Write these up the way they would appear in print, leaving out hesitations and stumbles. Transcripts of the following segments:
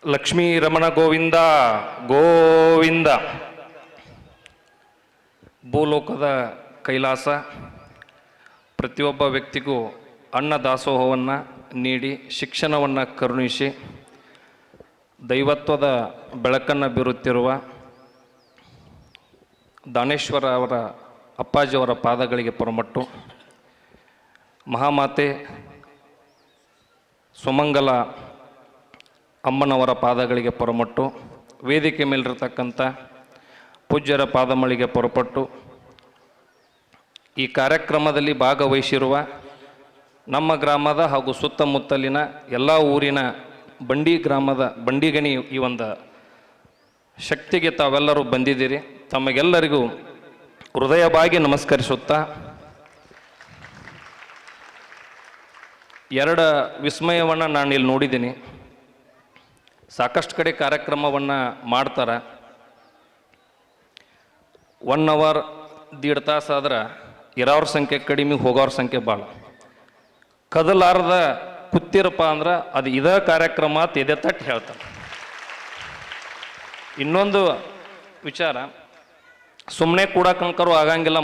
ಲಕ್ಷ್ಮೀ ರಮಣ ಗೋವಿಂದ ಗೋವಿಂದ. ಭೂಲೋಕದ ಕೈಲಾಸ ಪ್ರತಿಯೊಬ್ಬ ವ್ಯಕ್ತಿಗೂ ಅನ್ನ ದಾಸೋಹವನ್ನು ನೀಡಿ ಶಿಕ್ಷಣವನ್ನು ಕರುಣಿಸಿ ದೈವತ್ವದ ಬೆಳಕನ್ನು ಬೀರುತ್ತಿರುವ ದಾನೇಶ್ವರ ಅವರ ಅಪ್ಪಾಜಿಯವರ ಪಾದಗಳಿಗೆ ಪರಮಟ್ಟು, ಮಹಾಮಾತೆ ಸುಮಂಗಲ ಅಮ್ಮನವರ ಪಾದಗಳಿಗೆ ಪರಮಟ್ಟು, ವೇದಿಕೆ ಮೇಲಿರತಕ್ಕಂಥ ಪೂಜ್ಯರ ಪಾದಮಳಿಗೆ ಪರಪಟ್ಟು, ಈ ಕಾರ್ಯಕ್ರಮದಲ್ಲಿ ಭಾಗವಹಿಸಿರುವ ನಮ್ಮ ಗ್ರಾಮದ ಹಾಗೂ ಸುತ್ತಮುತ್ತಲಿನ ಎಲ್ಲ ಊರಿನ ಬಂಡಿಗಣಿ ಈ ಒಂದು ಶಕ್ತಿಗೆ ತಾವೆಲ್ಲರೂ ಬಂದಿದ್ದೀರಿ. ತಮಗೆಲ್ಲರಿಗೂ ಹೃದಯವಾಗಿ ನಮಸ್ಕರಿಸುತ್ತಾ, ಎರಡು ವಿಸ್ಮಯವನ್ನು ನಾನು ಇಲ್ಲಿ ನೋಡಿದ್ದೀನಿ. ಸಾಕಷ್ಟು ಕಡೆ ಕಾರ್ಯಕ್ರಮವನ್ನು ಮಾಡ್ತಾರೆ, 1 ಅವರ್ 1.5 ತಾಸು ಆದ್ರೆ ಇರೋರ ಸಂಖ್ಯೆ ಕಡಿಮೆ, ಹೋಗೋರ ಸಂಖ್ಯೆ ಭಾಳ. ಕದಲಾರ್ದ ಕೂತಿರಪ್ಪ ಅಂದ್ರೆ ಅದು ಇದೇ ಕಾರ್ಯಕ್ರಮ ಅಂತ ಎದೆ ತಟ್ಟು ಹೇಳ್ತಾರೆ. ಇನ್ನೊಂದು ವಿಚಾರ, ಸುಮ್ಮನೆ ಕೂಡಕ್ಕಂಕರು ಆಗಂಗಿಲ್ಲ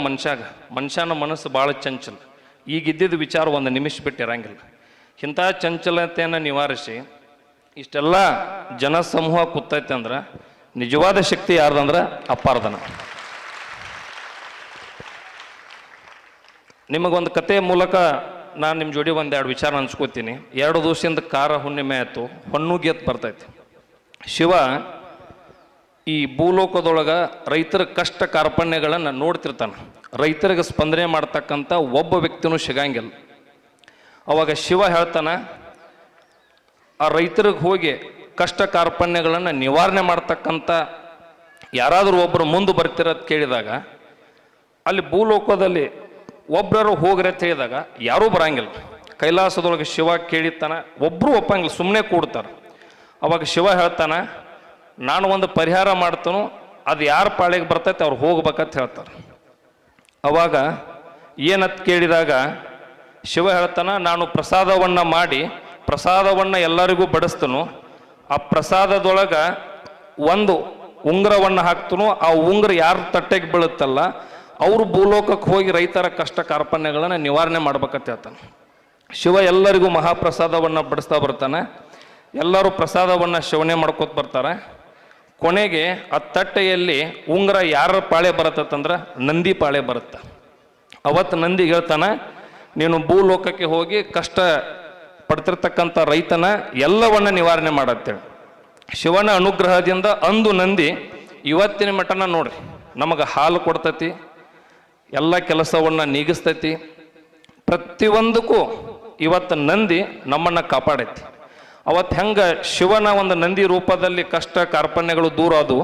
ಮನುಷ್ಯನ ಮನಸ್ಸು ಭಾಳ ಚಂಚಲ. ಈಗಿದ್ದಿದ್ದ ವಿಚಾರ 1 ನಿಮಿಷ ಬಿಟ್ಟು ಇರಂಗಿಲ್ಲ. ಇಂಥ ಚಂಚಲತೆಯನ್ನು ನಿವಾರಿಸಿ ಇಷ್ಟೆಲ್ಲ ಜನಸಮೂಹ ಕೂತೈತೆ ಅಂದ್ರೆ ನಿಜವಾದ ಶಕ್ತಿ ಯಾರ್ದಂದ್ರೆ ಅಪ್ಪಾರ್ದನ. ನಿಮಗೊಂದು ಕತೆ ಮೂಲಕ ನಾನು ನಿಮ್ಮ ಜೋಡಿ 1-2 ವಿಚಾರ ಹಂಚ್ಕೋತೀನಿ. 2 ದಿವಸದಿಂದ ಕಾರ ಹುಣ್ಣಿಮೆ ಆಯಿತು, ಹೊನ್ನುಗಿ ಅಂತ ಬರ್ತೈತಿ. ಶಿವ ಈ ಭೂಲೋಕದೊಳಗೆ ರೈತರ ಕಷ್ಟ ಕಾರ್ಪಣ್ಯಗಳನ್ನು ನೋಡ್ತಿರ್ತಾನೆ. ರೈತರಿಗೆ ಸ್ಪಂದನೆ ಮಾಡ್ತಕ್ಕಂಥ ಒಬ್ಬ ವ್ಯಕ್ತಿನೂ ಸಿಗಂಗಿಲ್ಲ. ಅವಾಗ ಶಿವ ಹೇಳ್ತಾನೆ, ಆ ರೈತರಿಗೆ ಹೋಗಿ ಕಷ್ಟ ಕಾರ್ಪಣ್ಯಗಳನ್ನು ನಿವಾರಣೆ ಮಾಡ್ತಕ್ಕಂಥ ಯಾರಾದರೂ ಒಬ್ಬರು ಮುಂದೆ ಬರ್ತಿರೋದು ಕೇಳಿದಾಗ, ಅಲ್ಲಿ ಭೂಲೋಕದಲ್ಲಿ ಒಬ್ಬರು ಹೋಗ್ರೆ ಅಂತ ಹೇಳಿದಾಗ ಯಾರೂ ಬರಂಗಿಲ್ಲ. ಕೈಲಾಸದೊಳಗೆ ಶಿವ ಕೇಳಿತಾನ, ಒಬ್ಬರು ಒಪ್ಪಂಗಿಲ್ಲ, ಸುಮ್ಮನೆ ಕೂಡ್ತಾರೆ. ಅವಾಗ ಶಿವ ಹೇಳ್ತಾನೆ, ನಾನು ಒಂದು ಪರಿಹಾರ ಮಾಡ್ತಾನೋ, ಅದು ಯಾರ ಪಾಳಿಗೆ ಬರ್ತೈತೆ ಅವ್ರು ಹೋಗ್ಬೇಕಂತ ಹೇಳ್ತಾರೆ. ಅವಾಗ ಏನಂತ ಕೇಳಿದಾಗ ಶಿವ ಹೇಳ್ತಾನೆ, ನಾನು ಪ್ರಸಾದವನ್ನು ಮಾಡಿ ಪ್ರಸಾದವನ್ನು ಎಲ್ಲರಿಗೂ ಬಡಿಸ್ತನು. ಆ ಪ್ರಸಾದದೊಳಗೆ ಒಂದು ಉಂಗುರವನ್ನು ಹಾಕ್ತನು. ಆ ಉಂಗುರ ಯಾರ ತಟ್ಟೆಗೆ ಬೀಳುತ್ತಲ್ಲ ಅವರು ಭೂಲೋಕಕ್ಕೆ ಹೋಗಿ ರೈತರ ಕಷ್ಟ ಕಾರ್ಪಣ್ಯಗಳನ್ನು ನಿವಾರಣೆ ಮಾಡ್ಬೇಕಂತ ಹೇಳ್ತಾನೆ. ಶಿವ ಎಲ್ಲರಿಗೂ ಮಹಾಪ್ರಸಾದವನ್ನು ಬಡಿಸ್ತಾ ಬರ್ತಾನೆ. ಎಲ್ಲರೂ ಪ್ರಸಾದವನ್ನು ಸೇವನೆ ಮಾಡ್ಕೋತ ಬರ್ತಾರೆ. ಕೊನೆಗೆ ಆ ತಟ್ಟೆಯಲ್ಲಿ ಉಂಗುರ ಯಾರ ಪಾಳೆ ಬರತ್ತಂದ್ರೆ ನಂದಿ ಪಾಳೆ ಬರುತ್ತೆ. ಅವತ್ತು ನಂದಿಗೆ ಹೇಳ್ತಾನೆ, ನೀನು ಭೂಲೋಕಕ್ಕೆ ಹೋಗಿ ಕಷ್ಟ ಪಡ್ತಿರ್ತಕ್ಕಂಥ ರೈತನ ಎಲ್ಲವನ್ನ ನಿವಾರಣೆ ಮಾಡತ್ತೇಳಿ. ಶಿವನ ಅನುಗ್ರಹದಿಂದ ಅಂದು ನಂದಿ ಇವತ್ತಿನ ಮಟ್ಟನ ನೋಡ್ರಿ ನಮಗೆ ಹಾಲು ಕೊಡ್ತೈತಿ, ಎಲ್ಲ ಕೆಲಸವನ್ನು ನೀಗಿಸ್ತೈತಿ. ಪ್ರತಿಯೊಂದಕ್ಕೂ ಇವತ್ತು ನಂದಿ ನಮ್ಮನ್ನು ಕಾಪಾಡೈತಿ. ಅವತ್ತು ಹೆಂಗೆ ಶಿವನ ಒಂದು ನಂದಿ ರೂಪದಲ್ಲಿ ಕಷ್ಟ ಕಾರ್ಪಣ್ಯಗಳು ದೂರ ಆದವು,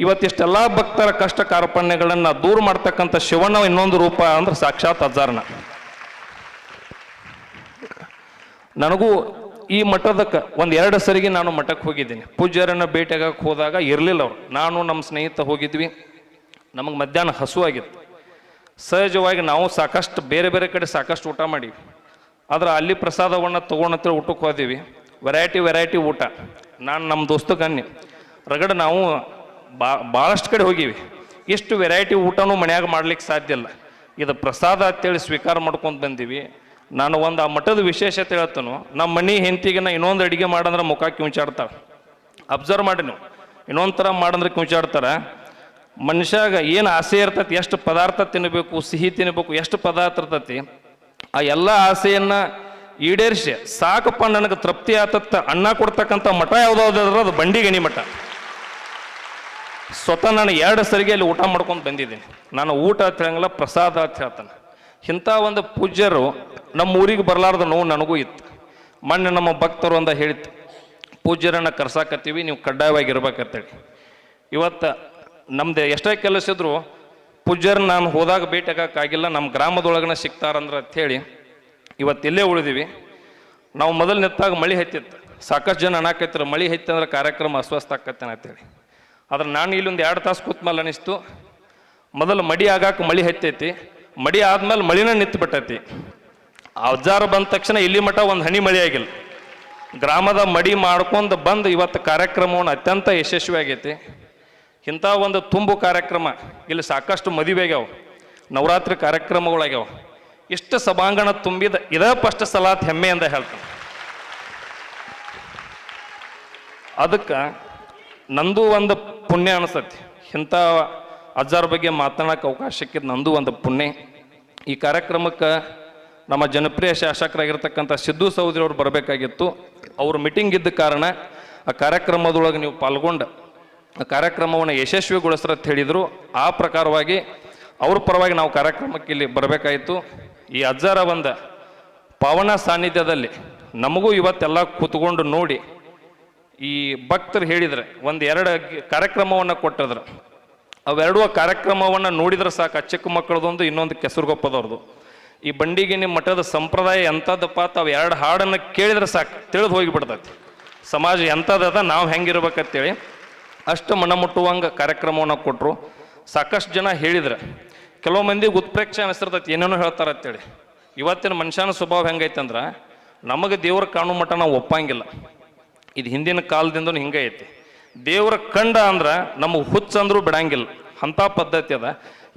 ಇವತ್ತಿಷ್ಟೆಲ್ಲ ಭಕ್ತರ ಕಷ್ಟ ಕಾರ್ಪಣ್ಯಗಳನ್ನು ದೂರ ಮಾಡ್ತಕ್ಕಂಥ ಶಿವನ ಇನ್ನೊಂದು ರೂಪ ಅಂದ್ರೆ ಸಾಕ್ಷಾತ್ ಅಜ್ಜಾರನ. ನನಗೂ ಈ ಮಠದಕ್ಕೆ 1-2 ಸರಿಗೆ ನಾನು ಮಠಕ್ಕೆ ಹೋಗಿದ್ದೀನಿ. ಪೂಜ್ಯರನ್ನು ಭೇಟಿಯಾಗಕ್ಕೆ ಹೋದಾಗ ಇರಲಿಲ್ಲ ಅವರು. ನಾನು ನಮ್ಮ ಸ್ನೇಹಿತ ಹೋಗಿದ್ವಿ. ನಮಗೆ ಮಧ್ಯಾಹ್ನ ಹಸು ಆಗಿತ್ತು. ಸಹಜವಾಗಿ ನಾವು ಸಾಕಷ್ಟು ಬೇರೆ ಬೇರೆ ಕಡೆ ಸಾಕಷ್ಟು ಊಟ ಮಾಡೀವಿ. ಆದ್ರೆ ಅಲ್ಲಿ ಪ್ರಸಾದವನ್ನು ತೊಗೊಂಡಂತ ಊಟಕ್ಕೆ ಹೋದೀವಿ. ವೆರೈಟಿ ಊಟ. ನಾನು ನಮ್ಮ ದೋಸ್ತಕ್ಕೆ ಅನ್ನಿ ರಗಡ ನಾವು ಭಾಳಷ್ಟು ಕಡೆ ಹೋಗೀವಿ, ಎಷ್ಟು ವೆರೈಟಿ ಊಟನೂ ಮನ್ಯಾಗ ಮಾಡ್ಲಿಕ್ಕೆ ಸಾಧ್ಯ ಇಲ್ಲ. ಇದು ಪ್ರಸಾದ ಅಂತೇಳಿ ಸ್ವೀಕಾರ ಮಾಡ್ಕೊಂಡು ಬಂದೀವಿ. ನಾನು ಒಂದು ಆ ಮಠದ ವಿಶೇಷತೆ ಹೇಳ್ತಾನು, ನಮ್ಮ ಮನೆ ಹೆಂಡತಿಗೆ ನಾ ಇನ್ನೊಂದು ಅಡುಗೆ ಮಾಡಂದ್ರೆ ಮುಖ ಕಿಂಚಾಡ್ತಾಳೆ. ಅಬ್ಸರ್ವ್ ಮಾಡಿ ನೀವು, ಇನ್ನೊಂದು ಥರ ಮಾಡಂದ್ರೆ ಕಿಂಚಾಡ್ತಾರೆ. ಮನುಷ್ಯಾಗ ಏನು ಆಸೆ ಇರ್ತೈತಿ, ಎಷ್ಟು ಪದಾರ್ಥ ತಿನ್ನಬೇಕು, ಸಿಹಿ ತಿನ್ನಬೇಕು, ಎಷ್ಟು ಪದಾರ್ಥ ಇರ್ತೈತಿ, ಆ ಎಲ್ಲ ಆಸೆಯನ್ನು ಈಡೇರಿಸಿ ಸಾಕಪ್ಪ ನನಗೆ ತೃಪ್ತಿ ಆತತ್ತ ಅನ್ನ ಕೊಡ್ತಕ್ಕಂಥ ಮಠ ಯಾವುದಾದ್ರು ಅದು ಬಂಡಿಗಣಿ ಮಠ. ಸ್ವತಃ ನಾನು 2 ಸರಿಗೆ ಅಲ್ಲಿ ಊಟ ಮಾಡ್ಕೊಂಡು ಬಂದಿದ್ದೀನಿ. ನಾನು ಊಟ ಅಂತ ಹೇಳಂಗಿಲ್ಲ, ಪ್ರಸಾದ ಅಂತ ಹೇಳ್ತಾನೆ. ಇಂಥ ಒಂದು ಪೂಜ್ಯರು ನಮ್ಮ ಊರಿಗೆ ಬರಲಾರ್ದ ನೋವು ನನಗೂ ಇತ್ತು. ಮೊನ್ನೆ ನಮ್ಮ ಭಕ್ತರು ಅಂತ ಹೇಳಿತ್ತು, ಪೂಜ್ಯರನ್ನು ಕರ್ಸಾಕತ್ತೀವಿ, ನೀವು ಕಡ್ಡಾಯವಾಗಿರ್ಬೇಕಂತೇಳಿ. ಇವತ್ತು ನಮ್ದು ಎಷ್ಟೇ ಕೆಲಸ ಇದ್ರು ಪೂಜ್ಯರನ್ನ ನಾನು ಹೋದಾಗ ಭೇಟಿ ಆಗೋಕ್ಕಾಗಿಲ್ಲ, ನಮ್ಮ ಗ್ರಾಮದೊಳಗನ ಸಿಗ್ತಾರಂದ್ರೆ ಅಂಥೇಳಿ ಇವತ್ತು ಇಲ್ಲೇ ಉಳಿದೀವಿ. ನಾವು ಮೊದಲು ನಿಂತಾಗ ಮಳೆ ಹತ್ತಿತ್ತು, ಸಾಕಷ್ಟು ಜನ ಅನ್ನಾಕೈತಿರು ಮಳೆ ಹತ್ತಿ ಅಂದ್ರೆ ಕಾರ್ಯಕ್ರಮ ಅಸ್ವಸ್ಥ ಆಕತ್ತೇನೆ ಅಂತೇಳಿ. ಆದ್ರೆ ನಾನು ಇಲ್ಲೊಂದು 2 ತಾಸು ಕೂತ ಮೇಲೆ ಅನಿಸ್ತು, ಮೊದಲು ಮಡಿ ಆಗಾಕ ಮಳೆ ಹತ್ತೈತಿ, ಮಡಿ ಆದ್ಮೇಲೆ ಮಳಿನ ನಿಂತು ಬಿಟ್ಟೈತಿ. ಅಜ್ಜಾರ ಬಂದ ತಕ್ಷಣ ಇಲ್ಲಿ ಮಠ ಒಂದು ಹನಿ ಮಳೆ ಆಗಿಲ್ಲ. ಗ್ರಾಮದ ಮಡಿ ಮಾಡ್ಕೊಂಡು ಬಂದು ಇವತ್ತು ಕಾರ್ಯಕ್ರಮವನ್ನು ಅತ್ಯಂತ ಯಶಸ್ವಿಯಾಗೈತಿ. ಇಂಥ ಒಂದು ತುಂಬು ಕಾರ್ಯಕ್ರಮ ಇಲ್ಲಿ ಸಾಕಷ್ಟು ಮದುವೆ ಆಗ್ಯಾವ, ನವರಾತ್ರಿ ಕಾರ್ಯಕ್ರಮಗಳಾಗ್ಯಾವ. ಇಷ್ಟು ಸಭಾಂಗಣ ತುಂಬಿದ ಇದೇ ಫಸ್ಟ್ ಸಲ ಅಂತ ಹೆಮ್ಮೆಯಿಂದ ಹೇಳ್ತಾನೆ. ಅದಕ್ಕೆ ನಂದು ಒಂದು ಪುಣ್ಯ ಅನಿಸ್ತತಿ, ಇಂಥ ಅಜ್ಜಾರ ಬಗ್ಗೆ ಮಾತನಾಡೋಕೆ ಅವಕಾಶ ಸಿಕ್ಕಿದ್ದು ನಂದು ಒಂದು ಪುಣ್ಯ. ಈ ಕಾರ್ಯಕ್ರಮಕ್ಕೆ ನಮ್ಮ ಜನಪ್ರಿಯ ಶಾಸಕರಾಗಿರ್ತಕ್ಕಂಥ ಸಿದ್ದು ಸಹೋದರಿ ಅವರು ಬರಬೇಕಾಗಿತ್ತು. ಅವ್ರ ಮೀಟಿಂಗ್ ಇದ್ದ ಕಾರಣ ಆ ಕಾರ್ಯಕ್ರಮದೊಳಗೆ ನೀವು ಪಾಲ್ಗೊಂಡು ಆ ಕಾರ್ಯಕ್ರಮವನ್ನು ಯಶಸ್ವಿಗೊಳಿಸ್ರಂತ ಹೇಳಿದರು. ಆ ಪ್ರಕಾರವಾಗಿ ಅವ್ರ ಪರವಾಗಿ ನಾವು ಕಾರ್ಯಕ್ರಮಕ್ಕೆ ಇಲ್ಲಿ ಬರಬೇಕಾಯಿತು. ಈ ಅಜ್ಜಾರ ಒಂದು ಪಾವನ ಸಾನ್ನಿಧ್ಯದಲ್ಲಿ ನಮಗೂ ಇವತ್ತೆಲ್ಲ ಕೂತ್ಕೊಂಡು ನೋಡಿ ಈ ಭಕ್ತರು ಹೇಳಿದ್ರೆ ಒಂದೆರಡು ಕಾರ್ಯಕ್ರಮವನ್ನು ಕೊಟ್ಟಿದ್ರು. ಅವೆರಡೂ ಕಾರ್ಯಕ್ರಮವನ್ನು ನೋಡಿದ್ರೆ ಸಾಕು, ಚಿಕ್ಕ ಮಕ್ಕಳದೊಂದು, ಇನ್ನೊಂದು ಕೆಸರುಗೊಪ್ಪದವ್ರದ್ದು. ಈ ಬಂಡಿಗಿನಿ ಮಠದ ಸಂಪ್ರದಾಯ ಎಂಥದ್ದಪ್ಪ ತಾವು ಎರಡು ಹಾಡನ್ನು ಕೇಳಿದ್ರೆ ಸಾಕು ತಿಳಿದು ಹೋಗಿಬಿಡ್ತೈತಿ ಸಮಾಜ ಎಂಥದ್ದದ, ನಾವು ಹೆಂಗಿರ್ಬೇಕಂತೇಳಿ ಅಷ್ಟು ಮನಮುಟ್ಟುವಂಗೆ ಕಾರ್ಯಕ್ರಮವನ್ನು ಕೊಟ್ಟರು. ಸಾಕಷ್ಟು ಜನ ಹೇಳಿದ್ರೆ, ಕೆಲವು ಮಂದಿಗೆ ಉತ್ಪ್ರೇಕ್ಷೆ ಅನಿಸಿರ್ತೈತಿ, ಏನೇನೋ ಹೇಳ್ತಾರೆ ಅಂತೇಳಿ. ಇವತ್ತಿನ ಮನುಷ್ಯನ ಸ್ವಭಾವ ಹೆಂಗೈತೆ ನಮಗೆ ದೇವ್ರ ಕಾಣು ಮಠ ನಾವು ಒಪ್ಪಂಗಿಲ್ಲ. ಇದು ಹಿಂದಿನ ಕಾಲದಿಂದನೂ ಹಿಂಗೆ ಐತಿ. ದೇವ್ರ ಕಂಡ ಅಂದ್ರೆ ನಮಗೆ ಹುಚ್ಚಂದ್ರೂ ಬಿಡಂಗಿಲ್ಲ, ಅಂಥ ಪದ್ಧತಿ ಅದ.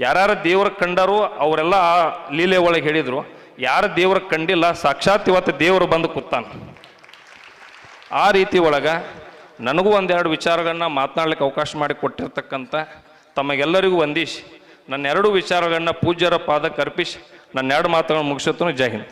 ಯಾರ್ಯಾರು ದೇವ್ರ ಕಂಡರು ಅವರೆಲ್ಲ ಆ ಲೀಲೆ ಒಳಗೆ ಹೇಳಿದರು. ಯಾರು ದೇವ್ರ ಕಂಡಿಲ್ಲ, ಸಾಕ್ಷಾತ್ ಇವತ್ತು ದೇವರು ಬಂದು ಕೂತಾನ. ಆ ರೀತಿ ಒಳಗೆ ನನಗೂ ಒಂದೆರಡು ವಿಚಾರಗಳನ್ನ ಮಾತನಾಡ್ಲಿಕ್ಕೆ ಅವಕಾಶ ಮಾಡಿ ಕೊಟ್ಟಿರ್ತಕ್ಕಂಥ ತಮಗೆಲ್ಲರಿಗೂ ವಂದಿಸಿ ನನ್ನ ಎರಡು ವಿಚಾರಗಳನ್ನ ಪೂಜ್ಯರ ಪಾದಕ್ಕೆ ಅರ್ಪಿಸಿ ನನ್ನ ಎರಡು ಮಾತುಗಳನ್ನು ಮುಗಿಸುತ್ತೇನೆ. ಜೈ ಹಿಂದ್.